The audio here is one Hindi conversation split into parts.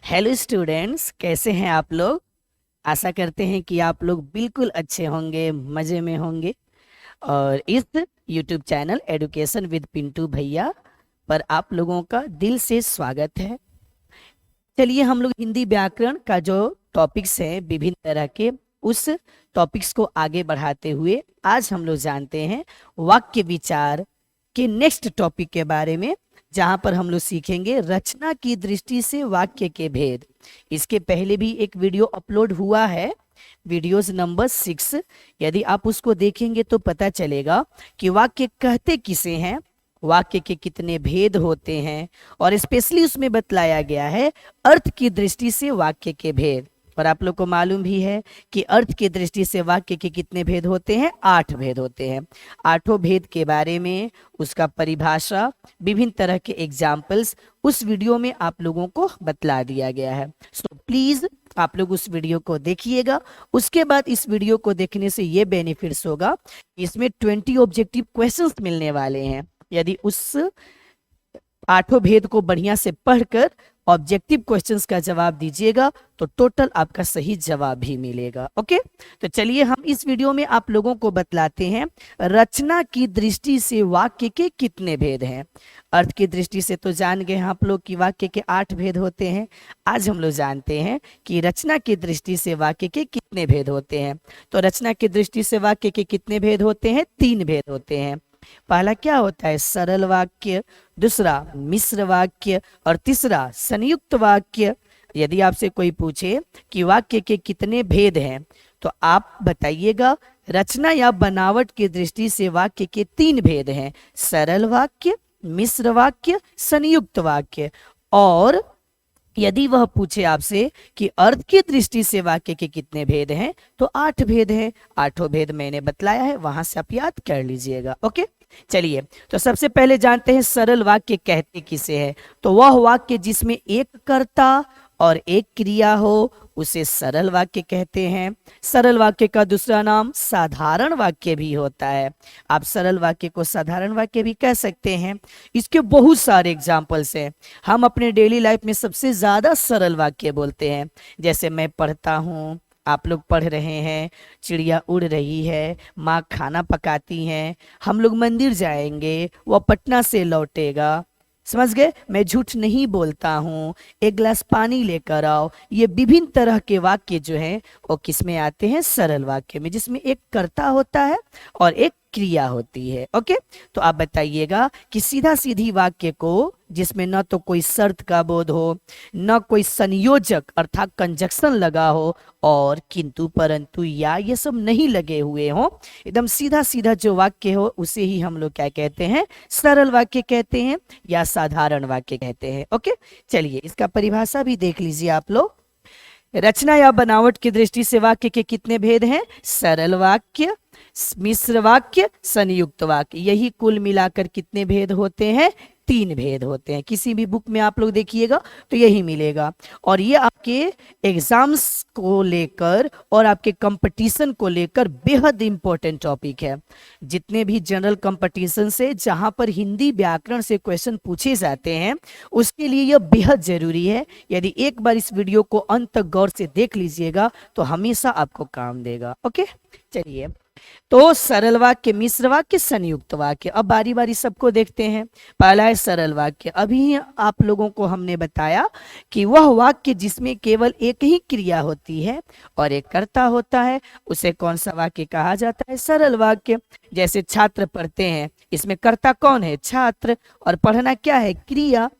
हेलो स्टूडेंट्स, कैसे हैं आप लोग। आशा करते हैं कि आप लोग बिल्कुल अच्छे होंगे, मज़े में होंगे। और इस YouTube channel education with Pintu भैया पर आप लोगों का दिल से स्वागत है। चलिए हम लोग हिंदी व्याकरण का जो टॉपिक्स हैं विभिन्न तरह के, उस टॉपिक्स को आगे बढ़ाते हुए आज हम लोग जानते हैं वाक्य विचार के नेक्स्ट टॉपिक के बारे में, जहां पर हम लोग सीखेंगे रचना की दृष्टि से वाक्य के भेद। इसके पहले भी एक वीडियो अपलोड हुआ है, वीडियोस नंबर 6। यदि आप उसको देखेंगे तो पता चलेगा कि वाक्य कहते किसे हैं, वाक्य के कितने भेद होते हैं, और स्पेशली उसमें बतलाया गया है अर्थ की दृष्टि से वाक्य के भेद। और आप लोग को मालूम भी है कि अर्थ की दृष्टि से वाक्य के कितने भेद होते हैं, 8 भेद होते हैं। 8 भेद के बारे में, उसका परिभाषा, विभिन्न तरह के एग्जाम्पल्स उस वीडियो में आप लोगों को बतला दिया गया है। सो प्लीज आप लोग उस वीडियो को देखिएगा। उसके बाद इस वीडियो को देखने से ये बेनिफिट्स होगा, इसमें 20 ऑब्जेक्टिव क्वेश्चंस मिलने वाले हैं। यदि उस 8 भेद को बढ़िया से पढ़कर ऑब्जेक्टिव क्वेश्चंस का जवाब दीजिएगा तो टोटल आपका सही जवाब भी मिलेगा। ओके, तो चलिए हम इस वीडियो में आप लोगों को बतलाते हैं रचना की दृष्टि से वाक्य के कितने भेद हैं। अर्थ की दृष्टि से तो जान गए आप लोग कि वाक्य के 8 भेद होते हैं। आज हम लोग जानते हैं कि रचना की दृष्टि से वाक्य के कितने भेद होते हैं। तो रचना की दृष्टि से वाक्य के कितने भेद होते हैं, 3 भेद होते हैं। पहला क्या होता है, सरल वाक्य, दूसरा मिश्र वाक्य, और तीसरा संयुक्त वाक्य। यदि आपसे कोई पूछे कि वाक्य के कितने भेद हैं तो आप बताइएगा रचना या बनावट की दृष्टि से वाक्य के 3 भेद हैं, सरल वाक्य, मिश्र वाक्य, संयुक्त वाक्य। और यदि वह पूछे आपसे कि अर्थ की दृष्टि से वाक्य के कितने भेद हैं तो 8 भेद हैं। 8 भेद मैंने बतलाया है, वहां से आप याद कर लीजिएगा। ओके, चलिए तो सबसे पहले जानते हैं सरल वाक्य कहते किसे है। तो वह वाक्य जिसमें एक कर्ता और एक क्रिया हो उसे सरल वाक्य कहते हैं। सरल वाक्य का दूसरा नाम साधारण वाक्य भी होता है। आप सरल वाक्य को साधारण वाक्य भी कह सकते हैं। इसके बहुत सारे एग्जाम्पल्स हैं। हम अपने डेली लाइफ में सबसे ज्यादा सरल वाक्य बोलते हैं, जैसे मैं पढ़ता हूँ, आप लोग पढ़ रहे हैं, चिड़िया उड़ रही है, माँ खाना पकाती हैं, हम लोग मंदिर जाएंगे, वह पटना से लौटेगा। समझ गए, मैं झूठ नहीं बोलता हूँ, एक गिलास पानी लेकर आओ। ये विभिन्न तरह के वाक्य जो हैं वो किस में आते हैं, सरल वाक्य में, जिसमें एक कर्ता होता है और एक क्रिया होती है। ओके, तो आप बताइएगा कि सीधा सीधी वाक्य को जिसमें न तो कोई शर्त का बोध हो, न कोई संयोजक अर्थात कंजक्शन लगा हो, और किंतु परंतु या ये सब नहीं लगे हुए हो, एकदम सीधा सीधा जो वाक्य हो उसे ही हम लोग क्या कहते हैं, सरल वाक्य कहते हैं या साधारण वाक्य कहते हैं। ओके, चलिए इसका परिभाषा भी देख लीजिए आप लोग। रचना या बनावट की दृष्टि से वाक्य के कितने भेद हैं, सरल वाक्य, मिश्र वाक्य, संयुक्त वाक्य। यही कुल मिलाकर कितने भेद होते हैं, 3 भेद होते हैं। किसी भी बुक में आप लोग देखिएगा तो यही मिलेगा। और ये आपके एग्जाम्स को लेकर और आपके कंपटीशन को लेकर बेहद इंपॉर्टेंट टॉपिक है। जितने भी जनरल कंपटीशन से जहां पर हिंदी व्याकरण से क्वेश्चन पूछे जाते हैं उसके लिए यह बेहद जरूरी है। यदि एक बार इस वीडियो को अंत तक गौर से देख लीजिएगा तो हमेशा आपको काम देगा। ओके, चलिए तो सरल वाक्य, मिश्र वाक्य, संयुक्त वाक्य। अब बारी बारी सबको देखते हैं। पहला है सरल वाक्य। अभी आप लोगों को हमने बताया कि वह वाक्य जिसमें केवल एक ही क्रिया होती है और एक कर्ता होता है उसे कौन सा वाक्य कहा जाता है, सरल वाक्य। जैसे छात्र पढ़ते हैं, इसमें कर्ता कौन है, छात्र, और पढ़ना क्या है, क्रिया।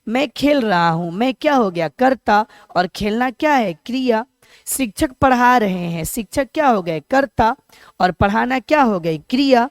मैं खेल रहा हूं, मैं क्या हो गया, कर्ता, और खेलना क्या है, क्रिया। शिक्षक पढ़ा रहे हैं, शिक्षक क्या हो गए, कर्ता, और पढ़ाना क्या हो गई, क्रिया।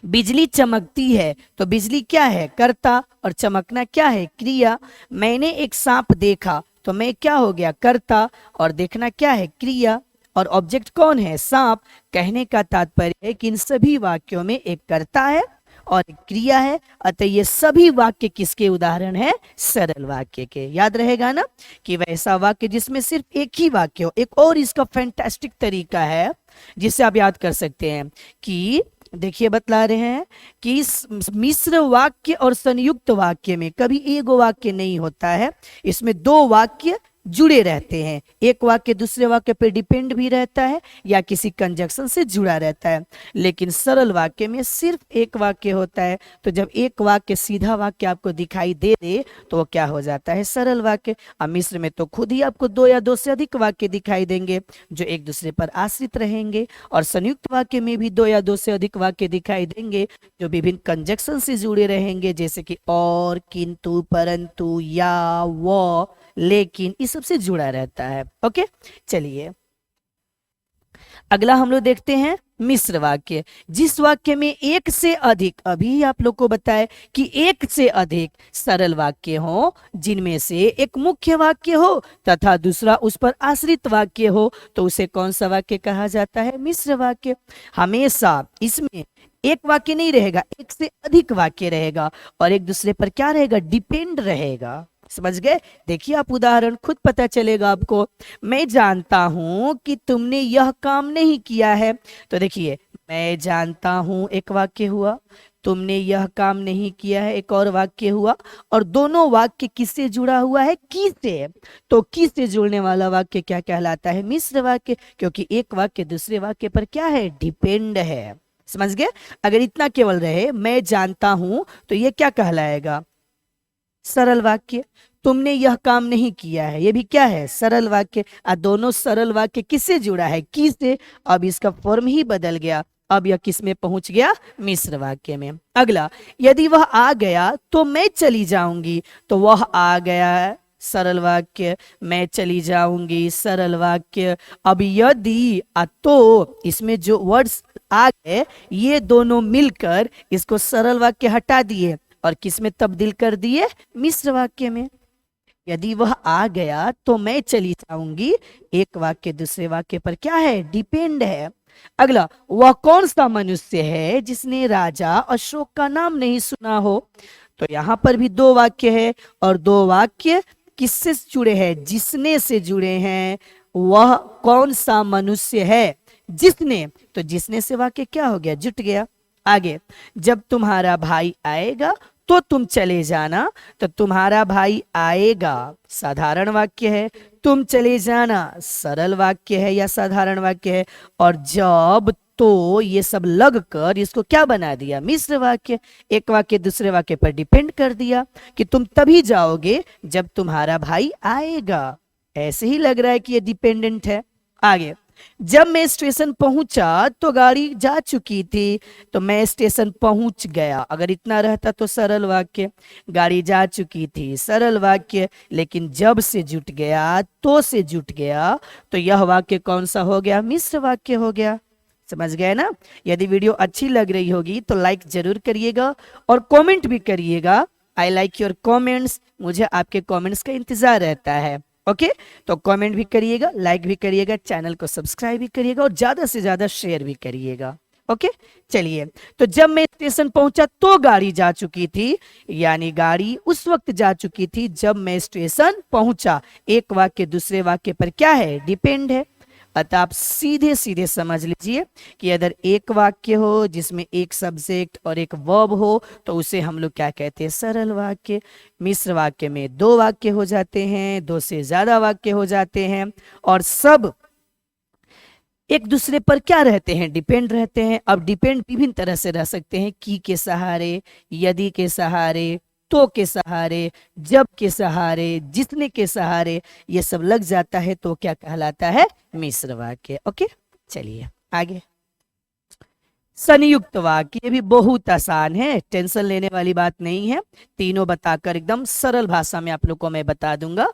बिजली चमकती है तो बिजली क्या है, कर्ता, और चमकना क्या है, क्रिया। मैंने एक सांप देखा तो मैं क्या हो गया, कर्ता, और देखना क्या है, क्रिया, और ऑब्जेक्ट कौन है, सांप। कहने का तात्पर्य है कि इन सभी वाक्यों में एक कर्ता है और एक क्रिया है, अतः ये सभी वाक्य किसके उदाहरण है, सरल वाक्य के। याद रहेगा ना कि वैसा वाक्य जिसमें सिर्फ एक ही वाक्य हो। एक और इसका फैंटास्टिक तरीका है जिससे आप याद कर सकते हैं कि देखिए बतला रहे हैं कि इस मिश्र वाक्य और संयुक्त वाक्य में कभी एक वाक्य नहीं होता है, इसमें दो वाक्य जुड़े रहते हैं। एक वाक्य दूसरे वाक्य पे डिपेंड भी रहता है या किसी कंजक्शन से जुड़ा रहता है, लेकिन सरल वाक्य में सिर्फ एक वाक्य होता है। तो जब एक वाक्य सीधा वाक्य आपको दिखाई दे दे तो वो क्या हो जाता है, सरल वाक्य। अब मिश्र में तो खुद ही आपको दो या दो से अधिक वाक्य दिखाई देंगे जो एक दूसरे पर आश्रित रहेंगे, और संयुक्त वाक्य में भी दो या दो से अधिक वाक्य दिखाई देंगे जो विभिन्न कंजक्शन से जुड़े रहेंगे, जैसे कि और, किंतु, परंतु, या, वो, लेकिन, इस सबसे जुड़ा रहता है। ओके, चलिए अगला हम लोग देखते हैं मिश्र वाक्य। जिस वाक्य में एक से अधिक, अभी आप लोग को बताए कि एक से अधिक सरल वाक्य हो, जिनमें से एक मुख्य वाक्य हो तथा दूसरा उस पर आश्रित वाक्य हो, तो उसे कौन सा वाक्य कहा जाता है, मिश्र वाक्य। हमेशा इसमें एक वाक्य नहीं रहेगा, एक से अधिक वाक्य रहेगा और एक दूसरे पर क्या रहेगा, डिपेंड रहेगा। समझ गए? देखिए आप उदाहरण खुद पता चलेगा आपको। मैं जानता हूं कि तुमने यह काम नहीं किया है। तो देखिए, मैं जानता हूं एक वाक्य हुआ, तुमने यह काम नहीं किया है एक और वाक्य हुआ, और दोनों वाक्य किससे जुड़ा हुआ है, की से। तो की से जुड़ने वाला वाक्य क्या कहलाता है, मिश्र वाक्य, क्योंकि एक वाक्य दूसरे वाक्य पर क्या है, डिपेंड है। समझ गए? अगर इतना केवल रहे मैं जानता हूं तो ये क्या कहलाएगा, सरल वाक्य। तुमने यह काम नहीं किया है, ये भी क्या है, सरल वाक्य। दोनों सरल वाक्य किससे जुड़ा है, की से। अब इसका फॉर्म ही बदल गया, अब यह किस में पहुंच गया, मिश्र वाक्य में। अगला, यदि वह आ गया तो मैं चली जाऊंगी। तो वह आ गया है सरल वाक्य, मैं चली जाऊंगी सरल वाक्य। अब यदि तो, इसमें जो वर्ड्स आ गए ये दोनों मिलकर इसको सरल वाक्य हटा दिए और किस में तब्दील कर दिए, मिश्र वाक्य में। यदि वह आ गया तो मैं चली जाऊंगी, एक वाक्य दूसरे वाक्य पर क्या है, डिपेंड है। अगला, वह कौन सा मनुष्य है जिसने राजा अशोक का नाम नहीं सुना हो। तो यहां पर भी दो वाक्य है और दो वाक्य किससे जुड़े हैं, जिसने से जुड़े हैं। वह कौन सा मनुष्य है जिसने, तो जिसने से वाक्य क्या हो गया, जुट गया। आगे, जब तुम्हारा भाई आएगा तो तुम चले जाना। तो तुम्हारा भाई आएगा साधारण वाक्य है, तुम चले जाना सरल वाक्य है या साधारण वाक्य है, और जब तो ये सब लगकर इसको क्या बना दिया, मिश्र वाक्य। एक वाक्य दूसरे वाक्य पर डिपेंड कर दिया कि तुम तभी जाओगे जब तुम्हारा भाई आएगा। ऐसे ही लग रहा है कि ये डिपेंडेंट है। आगे, जब मैं स्टेशन पहुंचा तो गाड़ी जा चुकी थी। तो मैं स्टेशन पहुंच गया, अगर इतना रहता तो सरल वाक्य, गाड़ी जा चुकी थी सरल वाक्य, लेकिन जब से जुट गया, तो से जुट गया, तो यह वाक्य कौन सा हो गया, मिश्र वाक्य हो गया। समझ गए ना? यदि वीडियो अच्छी लग रही होगी तो लाइक जरूर करिएगा और कमेंट भी करिएगा। आई लाइक योर कमेंट्स, मुझे आपके कमेंट्स का इंतजार रहता है। ओके, तो कमेंट भी करिएगा, लाइक भी करिएगा, चैनल को सब्सक्राइब भी करिएगा और ज्यादा से ज्यादा शेयर भी करिएगा। ओके, चलिए, तो जब मैं स्टेशन पहुंचा तो गाड़ी जा चुकी थी, यानी गाड़ी उस वक्त जा चुकी थी जब मैं स्टेशन पहुंचा। एक वाक्य दूसरे वाक्य पर क्या है, डिपेंड है। अतः आप सीधे सीधे समझ लीजिए कि अगर एक वाक्य हो जिसमें एक सब्जेक्ट और एक वर्ब हो तो उसे हम लोग क्या कहते हैं, सरल वाक्य। मिश्र वाक्य में दो वाक्य हो जाते हैं, दो से ज्यादा वाक्य हो जाते हैं, और सब एक दूसरे पर क्या रहते हैं, डिपेंड रहते हैं। अब डिपेंड विभिन्न तरह से रह सकते हैं, की के सहारे, यदि के सहारे, तो के सहारे, जब के सहारे, जिसने के सहारे, ये सब लग जाता है तो क्या कहलाता है, मिश्र वाक्य। ओके, चलिए आगे। संयुक्त वाक्य, ये भी बहुत आसान है, टेंशन लेने वाली बात नहीं है। तीनों बताकर एकदम सरल भाषा में आप लोग को मैं बता दूंगा।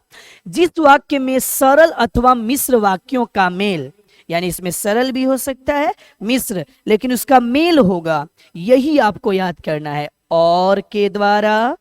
जिस वाक्य में सरल अथवा मिश्र वाक्यों का मेल, यानी इसमें सरल भी हो सकता है मिश्र, लेकिन उसका मेल होगा, यही आपको याद करना है। और के द्वारा,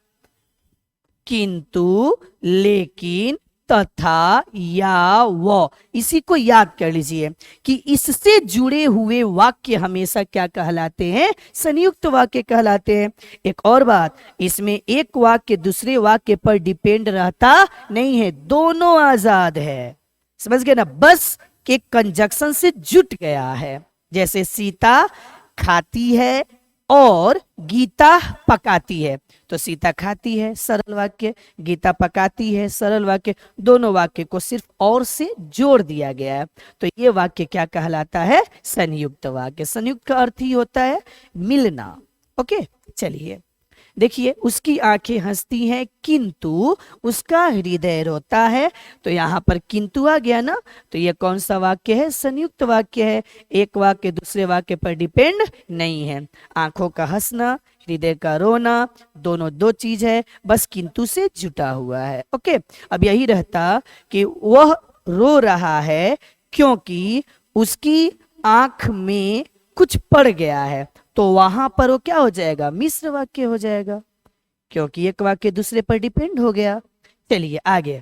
किंतु, लेकिन, तथा, या, वो, इसी को याद कर लीजिए कि इससे जुड़े हुए वाक्य हमेशा क्या कहलाते हैं, संयुक्त वाक्य कहलाते हैं। एक और बात, इसमें एक वाक्य दूसरे वाक्य पर डिपेंड रहता नहीं है, दोनों आजाद है। समझ गए ना? बस के कंजक्शन से जुट गया है। जैसे सीता खाती है और गीता पकाती है। तो सीता खाती है, सरल वाक्य, गीता पकाती है, सरल वाक्य, दोनों वाक्य को सिर्फ और से जोड़ दिया गया है। तो ये वाक्य क्या कहलाता है? संयुक्त वाक्य। संयुक्त का अर्थ ही होता है मिलना। ओके, चलिए देखिए, उसकी आंखें हंसती हैं किंतु उसका हृदय रोता है। तो यहाँ पर किंतु आ गया ना, तो ये कौन सा वाक्य है? संयुक्त वाक्य है। एक वाक्य दूसरे वाक्य पर डिपेंड नहीं है। आंखों का हंसना, हृदय का रोना, दोनों दो चीज है, बस किंतु से जुटा हुआ है। ओके, अब यही रहता कि वह रो रहा है क्योंकि उसकी आंख में कुछ पड़ गया है। तो वहां पर वो क्या हो जाएगा? मिश्र वाक्य हो जाएगा, क्योंकि एक वाक्य दूसरे पर डिपेंड हो गया। चलिए आगे,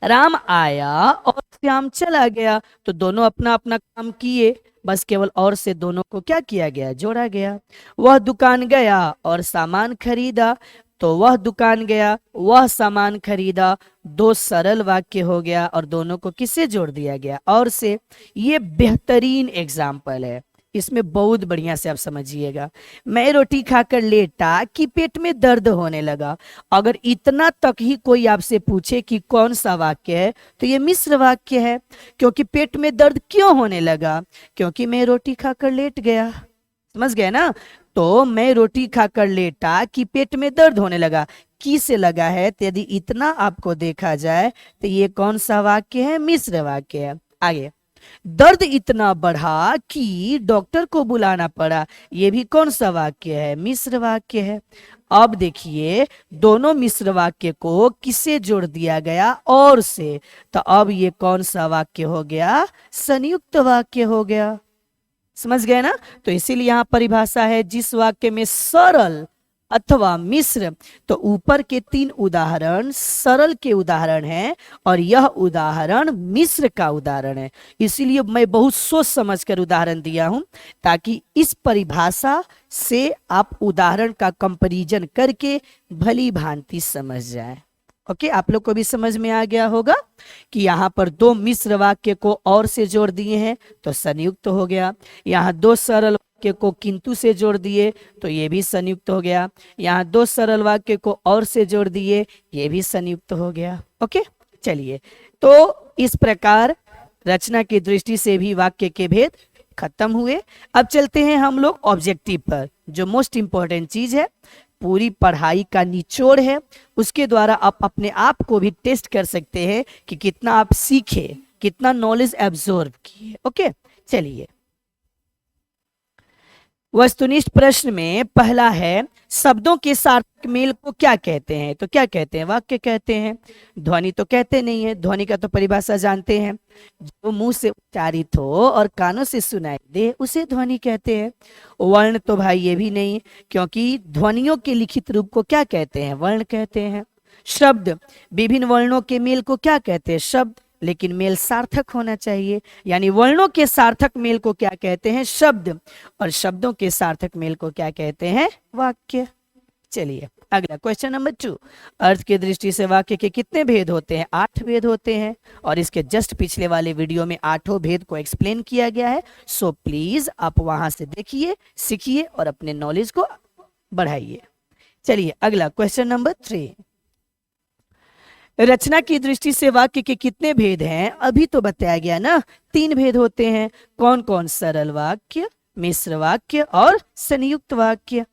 राम आया और श्याम चला गया। तो दोनों अपना अपना काम किए, बस केवल और से दोनों को क्या किया गया? जोड़ा गया। वह दुकान गया और सामान खरीदा। तो वह दुकान गया, वह सामान खरीदा, दो सरल वाक्य हो गया और दोनों को किससे जोड़ दिया गया? और से। ये बेहतरीन एग्जाम्पल है, इसमें बहुत बढ़िया से आप समझिएगा। मैं रोटी खाकर लेटा कि पेट में दर्द होने लगा। अगर इतना तक ही कोई आपसे पूछे कि कौन सा वाक्य है, तो ये मिश्र वाक्य है। क्योंकि पेट में दर्द क्यों होने लगा? क्योंकि मैं रोटी खाकर लेट गया। समझ गए ना? तो मैं रोटी खाकर लेटा कि पेट में दर्द होने लगा, की से लगा है। तो यदि इतना आपको देखा जाए तो ये कौन सा वाक्य है? मिश्र वाक्य है। आगे, दर्द इतना बढ़ा कि डॉक्टर को बुलाना पड़ा। ये भी कौन सा वाक्य है? मिश्र वाक्य है। अब देखिए, दोनों मिश्र वाक्य को किससे जोड़ दिया गया? और से। तो अब ये कौन सा वाक्य हो गया? संयुक्त वाक्य हो गया। समझ गए ना? तो इसीलिए यहां परिभाषा है, जिस वाक्य में सरल अथवा मिश्र। तो ऊपर के तीन उदाहरण सरल के उदाहरण हैं और यह उदाहरण मिश्र का उदाहरण है। इसीलिए मैं बहुत सोच समझकर उदाहरण दिया हूं, ताकि इस परिभाषा से आप उदाहरण का कंपैरिजन करके भली भांति समझ जाए। ओके, आप लोग को भी समझ में आ गया होगा कि यहाँ पर दो मिश्र वाक्य को और से जोड़ दिए हैं तो संयुक्त हो गया। यहाँ दो सरल वाक्य को किंतु से जोड़ दिए तो ये भी संयुक्त हो गया। यहाँ दो सरल वाक्य को और से जोड़ दिए, ये भी संयुक्त हो गया। ओके, चलिए, तो इस प्रकार रचना की दृष्टि से भी वाक्य के भेद खत्म हुए। अब चलते हैं हम लोग ऑब्जेक्टिव पर, जो मोस्ट इंपॉर्टेंट चीज है, पूरी पढ़ाई का निचोड़ है। उसके द्वारा आप अपने आप को भी टेस्ट कर सकते हैं कि कितना आप सीखे, कितना नॉलेज एब्जॉर्ब किए। ओके, चलिए, वस्तुनिष्ठ प्रश्न में पहला है, शब्दों के सार्थक मेल को क्या कहते हैं? तो क्या कहते हैं? वाक्य कहते हैं। ध्वनि तो कहते नहीं है, ध्वनि का तो परिभाषा जानते हैं, जो मुंह से उच्चारित हो और कानों से सुनाई दे उसे ध्वनि कहते हैं। वर्ण तो भाई ये भी नहीं, क्योंकि ध्वनियों के लिखित रूप को क्या कहते हैं? वर्ण कहते हैं। शब्द, विभिन्न वर्णों के मेल को क्या कहते हैं? शब्द, लेकिन मेल सार्थक होना चाहिए। यानी वर्णों के सार्थक मेल को क्या कहते हैं? शब्द। और शब्दों के सार्थक मेल को क्या कहते हैं? वाक्य। चलिए अगला क्वेश्चन नंबर 2, अर्थ की दृष्टि से वाक्य के कितने भेद होते हैं? 8 भेद होते हैं और इसके जस्ट पिछले वाले वीडियो में 8 भेद को एक्सप्लेन किया गया है। सो प्लीज आप वहां से देखिए, सीखिए और अपने नॉलेज को बढ़ाइए। चलिए अगला क्वेश्चन नंबर 3, रचना की दृष्टि से वाक्य के कितने भेद हैं? अभी तो बताया गया ना, 3 भेद होते हैं। कौन कौन? सरल वाक्य, मिश्र वाक्य और संयुक्त वाक्य।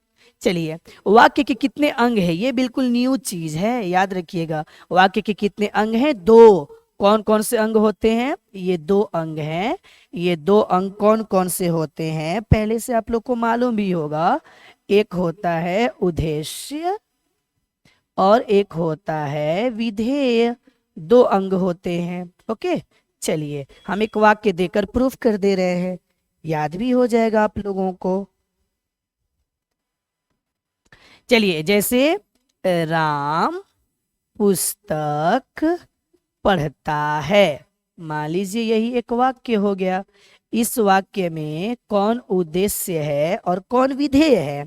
चलिए, वाक्य के कितने अंग हैं? ये बिल्कुल न्यू चीज है, याद रखिएगा। वाक्य के कितने अंग हैं? 2। कौन कौन से अंग होते हैं? ये 2 अंग हैं। ये 2 अंग कौन कौन से होते हैं? पहले से आप लोग को मालूम भी होगा। एक होता है उद्देश्य और एक होता है विधेय। 2 अंग होते हैं। ओके, चलिए हम एक वाक्य देकर प्रूफ कर दे रहे हैं, याद भी हो जाएगा आप लोगों को। चलिए, जैसे राम पुस्तक पढ़ता है, मान लीजिए यही एक वाक्य हो गया। इस वाक्य में कौन उद्देश्य है और कौन विधेय है?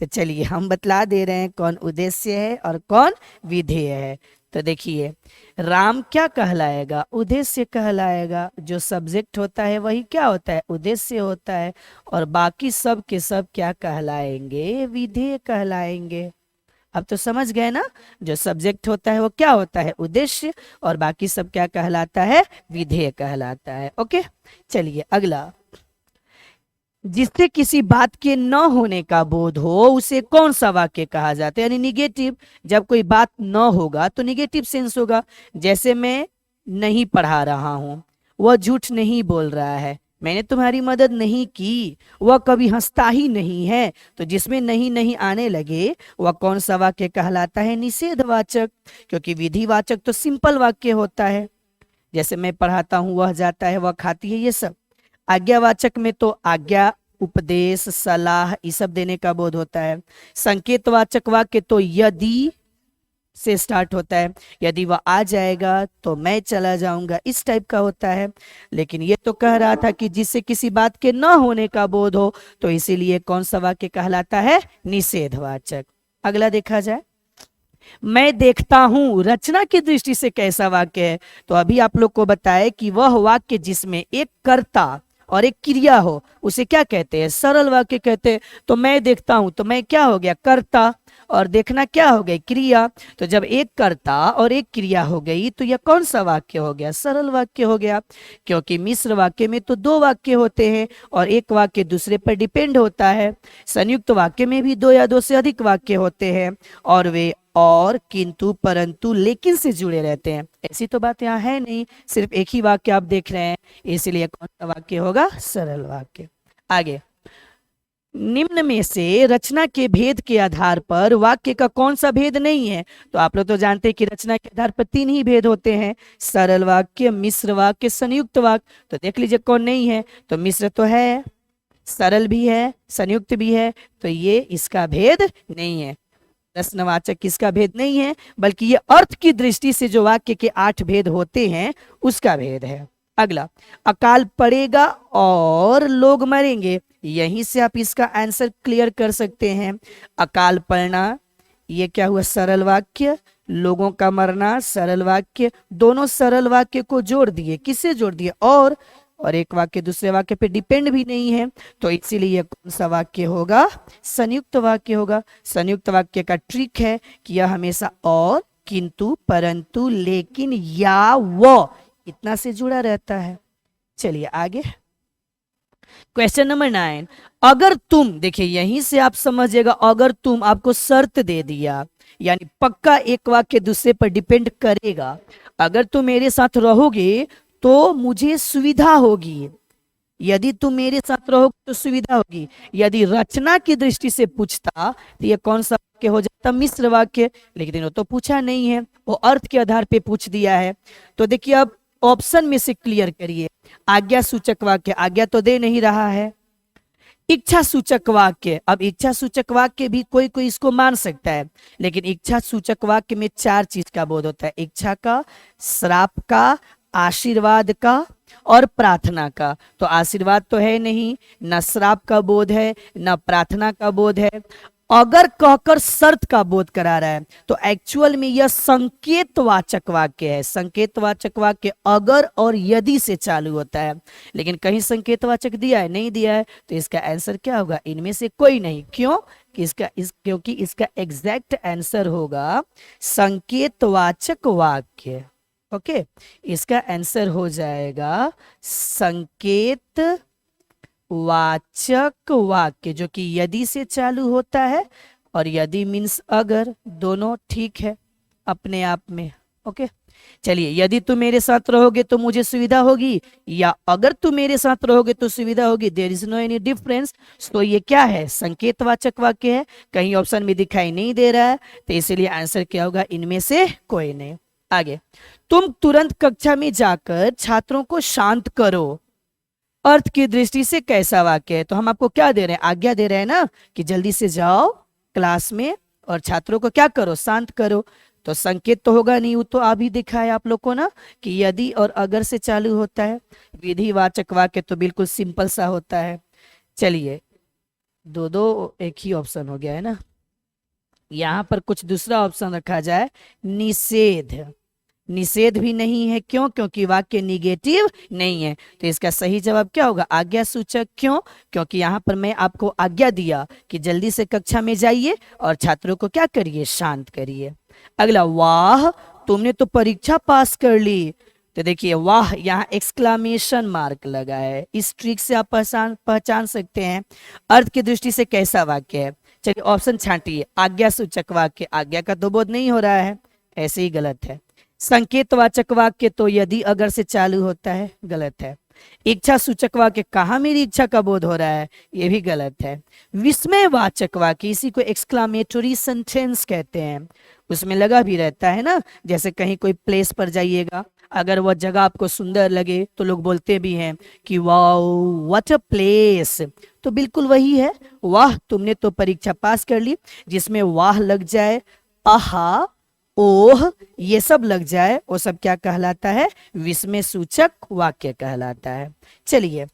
तो चलिए हम बतला दे रहे हैं कौन उद्देश्य है और कौन विधेय है। तो देखिए, राम क्या कहलाएगा? उद्देश्य कहलाएगा। जो सब्जेक्ट होता है वही क्या होता है? उद्देश्य होता है। और बाकी सब के सब क्या कहलाएंगे? विधेय कहलाएंगे। अब तो समझ गए ना? जो सब्जेक्ट होता है वो क्या होता है? उद्देश्य। और बाकी सब क्या कहलाता है? विधेय कहलाता है। ओके, चलिए अगला। जिससे किसी बात के न होने का बोध हो उसे कौन सा वाक्य कहा जाता है? यानी निगेटिव। जब कोई बात न होगा तो निगेटिव सेंस होगा। जैसे मैं नहीं पढ़ा रहा हूं, वह झूठ नहीं बोल रहा है, मैंने तुम्हारी मदद नहीं की, वह कभी हंसता ही नहीं है। तो जिसमें नहीं नहीं आने लगे वह कौन सा वाक्य कहलाता है? निषेधवाचक। क्योंकि विधिवाचक तो सिंपल वाक्य होता है, जैसे मैं पढ़ाता हूं, वह जाता है, वह खाती है, ये सब। आज्ञावाचक में तो आज्ञा, उपदेश, सलाह ये सब देने का बोध होता है। संकेतवाचक वाक्य तो यदि से स्टार्ट होता है, यदि वह आ जाएगा तो मैं चला जाऊंगा, इस टाइप का होता है। लेकिन ये तो कह रहा था कि जिससे किसी बात के न होने का बोध हो, तो इसीलिए कौन सा वाक्य कहलाता है? निषेधवाचक। अगला देखा जाए। मैं देखता हूं रचना की दृष्टि से कैसा वाक्य है? तो अभी आप लोग को बताए कि वह वाक्य जिसमें एक कर्ता और एक क्रिया हो उसे क्या कहते हैं? सरल वाक्य कहते हैं। तो मैं देखता हूं, तो मैं क्या हो गया? कर्ता, और देखना क्या हो गई? क्रिया। तो जब एक कर्ता और एक क्रिया हो गई तो यह कौन सा वाक्य हो गया? सरल वाक्य हो गया। क्योंकि मिश्र वाक्य में तो दो वाक्य होते हैं और एक वाक्य दूसरे पर डिपेंड होता है। संयुक्त वाक्य में भी दो या दो से अधिक वाक्य होते हैं और वे और, किंतु, परंतु, लेकिन से जुड़े रहते हैं। ऐसी तो बात यहाँ है नहीं, सिर्फ एक ही वाक्य आप देख रहे हैं, इसलिए कौन सा वाक्य होगा? सरल वाक्य। आगे, निम्न में से रचना के भेद के आधार पर वाक्य का कौन सा भेद नहीं है? तो आप लोग तो जानते हैं कि रचना के आधार पर तीन ही भेद होते हैं, सरल वाक्य, मिश्र वाक्य, संयुक्त वाक्य। तो देख लीजिए कौन नहीं है। तो मिश्र तो है, सरल भी है, संयुक्त भी है, तो ये इसका भेद नहीं है। प्रश्नवाचक किसका भेद नहीं है, बल्कि ये अर्थ की दृष्टि से जो वाक्य के 8 भेद होते हैं उसका भेद है। अगला, अकाल पड़ेगा और लोग मरेंगे। यहीं से आप इसका आंसर क्लियर कर सकते हैं। अकाल पड़ना ये क्या हुआ? सरल वाक्य। लोगों का मरना सरल वाक्य। दोनों सरल वाक्य को जोड़ दिए। किससे जोड़ दिए? और एक वाक्य दूसरे वाक्य पे डिपेंड भी नहीं है, तो इसीलिए कौन सा वाक्य होगा? संयुक्त वाक्य होगा। संयुक्त वाक्य का ट्रिक है कि यह हमेशा और, किंतु, परंतु, लेकिन, या, व इतना से जुड़ा रहता है। चलिए आगे, क्वेश्चन नंबर 9। अगर तुम, देखिए यहीं से आप समझिएगा, अगर तुम आपको शर्त दे दिया, यानी पक्का एक वाक्य दूसरे पर डिपेंड करेगा। अगर तुम मेरे साथ रहोगे तो मुझे सुविधा होगी, यदि तुम मेरे साथ रहोगे तो सुविधा होगी। यदि रचना की दृष्टि से पूछता तो ये कौन सा वाक्य हो जाता? मिश्र वाक्य। लेकिन वो तो पूछा नहीं है, वो अर्थ के आधार पे पूछ दिया है। तो देखिए अब ऑप्शन में से क्लियर करिए। आज्ञा सूचक वाक्य, आज्ञा तो दे नहीं रहा है। इच्छा सूचक वाक्य, अब इच्छा सूचक वाक्य भी कोई कोई इसको मान सकता है, लेकिन इच्छा सूचक वाक्य में 4 चीज का बोध होता है: इच्छा का, श्राप का, आशीर्वाद का और प्रार्थना का। तो आशीर्वाद तो है नहीं, न श्राप का बोध है, न प्रार्थना का बोध है। अगर कहकर शर्त का बोध करा रहा है तो एक्चुअल में यह संकेतवाचक वाक्य है। संकेतवाचक वाक्य अगर और यदि से चालू होता है, लेकिन कहीं संकेतवाचक दिया है? नहीं दिया है, तो इसका आंसर क्या होगा? इनमें से कोई नहीं। क्यों? क्योंकि इसका एग्जैक्ट आंसर होगा संकेतवाचक वाक्य। ओके, इसका आंसर हो जाएगा संकेत वाचक वाक्य, जो कि यदि से चालू होता है, और यदि मीन्स अगर, दोनों ठीक है अपने आप में। ओके, चलिए, यदि तुम मेरे साथ रहोगे तो मुझे सुविधा होगी, या अगर तुम मेरे साथ रहोगे तो सुविधा होगी, there is no any difference. तो ये क्या है? संकेतवाचक वाक्य है। कहीं ऑप्शन में दिखाई नहीं दे रहा है, तो इसलिए आंसर क्या होगा? इनमें से कोई नहीं। आगे, तुम तुरंत कक्षा में जाकर छात्रों को शांत करो। अर्थ की दृष्टि से कैसा वाक्य है? तो हम आपको क्या दे रहे हैं? आज्ञा दे रहे हैं ना कि जल्दी से जाओ क्लास में और छात्रों को क्या करो? शांत करो। तो संकेत तो होगा नहीं, वो तो अभी दिखा है आप लोग को ना कि यदि और अगर से चालू होता है। विधिवाचक वाक्य तो बिल्कुल सिंपल सा होता है। चलिए, दो एक ही ऑप्शन हो गया है ना। यहाँ पर कुछ दूसरा ऑप्शन रखा जाए, निषेध। निषेध भी नहीं है, क्यों? क्योंकि वाक्य निगेटिव नहीं है। तो इसका सही जवाब क्या होगा? आज्ञा सूचक। क्यों? क्योंकि यहाँ पर मैं आपको आज्ञा दिया कि जल्दी से कक्षा में जाइए और छात्रों को क्या करिए? शांत करिए। अगला, वाह तुमने तो परीक्षा पास कर ली। तो देखिए वाह, यहाँ एक्सक्लामेशन मार्क लगा है। इस ट्रिक से आप पहचान सकते हैं अर्थ की दृष्टि से कैसा वाक्य है। चलिए ऑप्शन छांटिए। आज्ञा सूचक वाक्य, आज्ञा का तो बोध नहीं हो रहा है, ऐसे ही गलत है। संकेतवाचक वाक्य तो यदि अगर से चालू होता है, गलत है। इच्छा सूचक वाक्य, कहाँ मेरी इच्छा का बोध हो रहा है, ये भी गलत है। विस्मयवाचक वाक्य, इसी को एक्सक्लामेटरी सेंटेंस कहते हैं, उसमें लगा भी रहता है ना। जैसे कहीं कोई प्लेस पर जाइएगा, अगर वह जगह आपको सुंदर लगे तो लोग बोलते भी हैं कि वाओ व्हाट अ प्लेस। तो बिल्कुल वही है, वाह तुमने तो परीक्षा पास कर ली, जिसमें वाह लग जाए, आहा, ओह, ये सब लग जाए, वो सब क्या कहलाता है? विस्मय सूचक वाक्य कहलाता है। चलिए,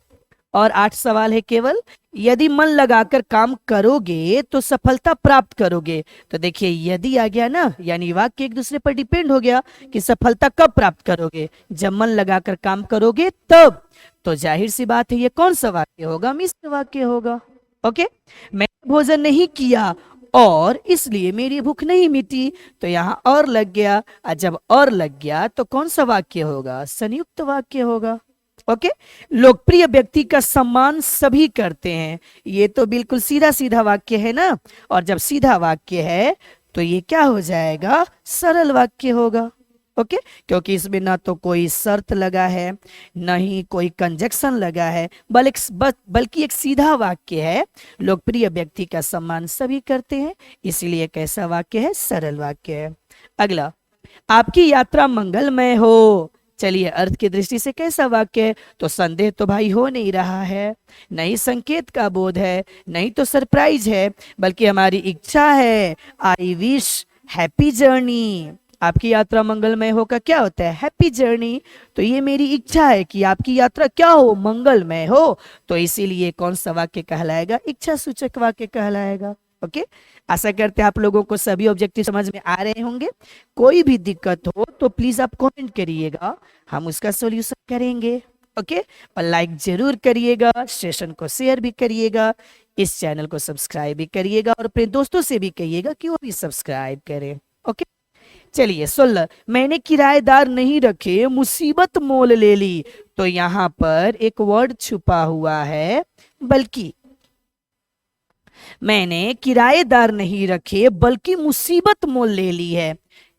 और 8 सवाल है केवल। यदि मन लगाकर काम करोगे तो सफलता प्राप्त करोगे। तो देखिए यदि आ गया ना, यानी वाक्य एक दूसरे पर डिपेंड हो गया कि सफलता कब प्राप्त करोगे? जब मन लगाकर काम करोगे तब। तो जाहिर सी बात है ये कौन सा वाक्य होगा? मिश्र वाक्य होगा। ओके, मैंने भोजन नहीं किया और इसलिए मेरी भूख नहीं मिटी, तो यहाँ और लग गया, और जब और लग गया तो कौन सा वाक्य होगा? संयुक्त वाक्य होगा। ओके, लोकप्रिय व्यक्ति का सम्मान सभी करते हैं, ये तो बिल्कुल सीधा सीधा वाक्य है ना। और जब सीधा वाक्य है तो ये क्या हो जाएगा? सरल वाक्य होगा। ओके, क्योंकि इसमें ना तो कोई शर्त लगा है, न ही कोई कंजक्शन लगा है, बल्कि एक सीधा वाक्य है। लोकप्रिय व्यक्ति का सम्मान सभी करते हैं, इसलिए कैसा वाक्य है? सरल वाक्य है। अगला, आपकी यात्रा मंगलमय हो। चलिए, अर्थ की दृष्टि से कैसा वाक्य है? तो संदेह तो भाई हो नहीं रहा है, नहीं संकेत का बोध है, नहीं तो सरप्राइज है, बल्कि हमारी इच्छा है। I wish happy journey. आपकी यात्रा मंगलमय हो का क्या होता है? Happy journey. तो ये मेरी इच्छा है कि आपकी यात्रा क्या हो? मंगलमय हो। तो इसीलिए कौन सा वाक्य कहलाएगा? इच्छा सूचक वाक्य कहलाएगा। ओके, आशा करते हैं आप लोगों को सभी ऑब्जेक्टिव समझ में आ रहे होंगे। कोई भी दिक्कत हो तो प्लीज आप कमेंट करिएगा, हम उसका सॉल्यूशन करेंगे। ओके, और लाइक जरूर करिएगा, सेशन को शेयर भी करिएगा, इस चैनल को सब्सक्राइब भी करिएगा, और अपने दोस्तों से भी कहिएगा कि वो भी सब्सक्राइब करें। ओके, चलिए 16, मैंने किराएदार नहीं रखे, मुसीबत मोल ले ली। तो यहाँ पर एक वर्ड छुपा हुआ है, बल्कि। मैंने किराएदार नहीं रखे बल्कि मुसीबत मोल ले ली है।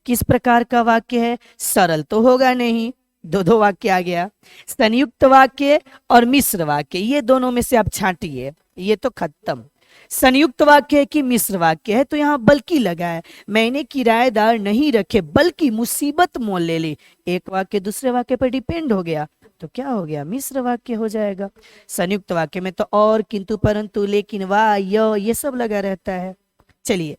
किस प्रकार का वाक्य है? सरल तो होगा नहीं, दो वाक्य आ गया। संयुक्त वाक्य और मिश्र वाक्य, ये दोनों में से आप छांटिए, ये तो खत्म। संयुक्त वाक्य है कि मिश्र वाक्य है? तो यहाँ बल्कि लगा है। मैंने किराएदार नहीं रखे बल्कि मुसीबत मोल ले ली, एक वाक्य दूसरे वाक्य पर डिपेंड हो गया, तो क्या हो गया? मिश्र वाक्य हो जाएगा। संयुक्त वाक्य में तो और, किंतु, परंतु, लेकिन, वा, ये सब लगा रहता है। चलिए,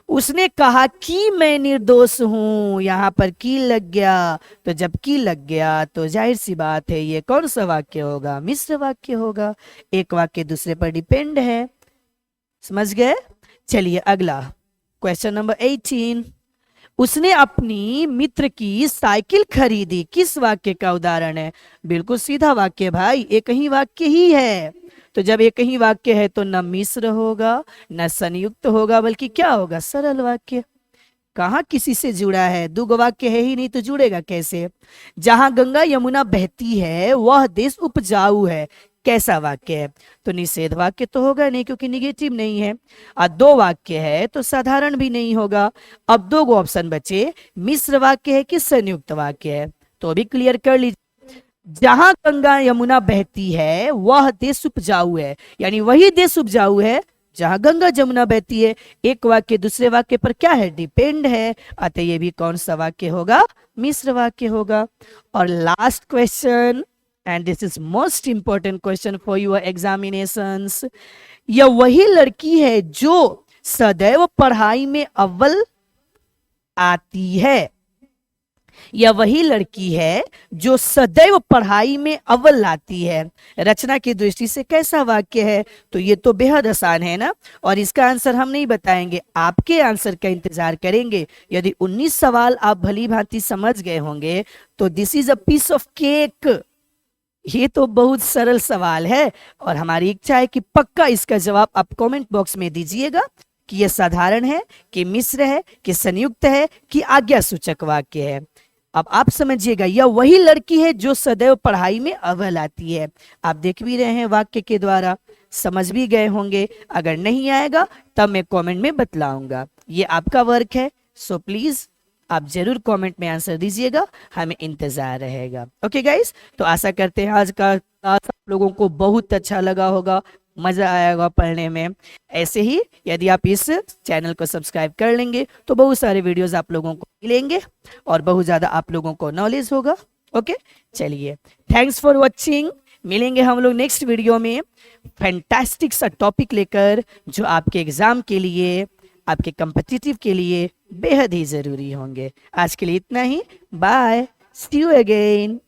उसने कहा कि मैं निर्दोष हूं, यहां पर की लग गया। तो जब की लग गया तो जाहिर सी बात है ये कौन सा वाक्य होगा? मिश्र वाक्य होगा। एक वाक्य दूसरे पर डिपेंड है, समझ गए? चलिए अगला, क्वेश्चन नंबर 18। उसने अपनी मित्र की साइकिल खरीदी, किस वाक्य का उदाहरण है? बिल्कुल सीधा वाक्य भाई, एक ही वाक्य ही है। तो जब एक ही वाक्य है तो न मिश्र होगा न संयुक्त होगा, बल्कि क्या होगा? सरल वाक्य। कहाँ किसी से जुड़ा है? दो वाक्य है ही नहीं तो जुड़ेगा कैसे? जहां गंगा यमुना बहती है वह देश उपजाऊ है, कैसा वाक्य है? तो निषेध वाक्य तो होगा नहीं, क्योंकि निगेटिव नहीं है। और दो वाक्य है तो साधारण भी नहीं होगा। अब दो ऑप्शन बचे, मिश्र वाक्य है कि संयुक्त वाक्य है? तो भी क्लियर कर लीजिए। जहां गंगा यमुना बहती है वह देश उपजाऊ है, यानी वही देश उपजाऊ है जहां गंगा जमुना बहती है। एक वाक्य दूसरे वाक्य पर क्या है? डिपेंड है, अतः ये भी कौन सा वाक्य होगा? मिश्र वाक्य होगा। और last question, and this is most important question for your examinations. यह वही लड़की है जो सदैव पढ़ाई में अव्वल आती है। यह वही लड़की है जो सदैव पढ़ाई में अव्वल लाती है। रचना की दृष्टि से कैसा वाक्य है? तो ये तो बेहद आसान है ना। और इसका आंसर हम नहीं बताएंगे, आपके आंसर का इंतजार करेंगे। यदि 19 सवाल आप भली भांति समझ गए होंगे तो this is a piece of cake. ये तो बहुत सरल सवाल है और हमारी इच्छा है कि पक्का इसका जवाब आप कमेंट बॉक्स में दीजिएगा कि यह साधारण है, कि मिश्र है, कि संयुक्त है, कि आज्ञा सूचक वाक्य है। अब आप समझिएगा, यह वही लड़की है जो सदैव पढ़ाई में अव्वल आती है। आप देख भी रहे हैं वाक्य के द्वारा, समझ भी गए होंगे। अगर नहीं आएगा तब मैं कमेंट में बतलाऊंगा। ये आपका वर्क है, सो प्लीज आप जरूर कमेंट में आंसर दीजिएगा, हमें इंतजार रहेगा। ओके गाइस, तो आशा करते हैं आज का क्लास आप लोगों को बहुत अच्छा लगा होगा, मजा आया होगा पढ़ने में। ऐसे ही यदि आप इस चैनल को सब्सक्राइब कर लेंगे तो बहुत सारे वीडियोस आप लोगों को मिलेंगे और बहुत ज़्यादा आप लोगों को नॉलेज होगा। ओके, चलिए, थैंक्स फॉर वॉचिंग। मिलेंगे हम लोग नेक्स्ट वीडियो में फैंटास्टिक सा टॉपिक लेकर, जो आपके एग्जाम के लिए, आपके कॉम्पिटिटिव के लिए बेहद ही ज़रूरी होंगे। आज के लिए इतना ही, बाय, सी यू अगेन।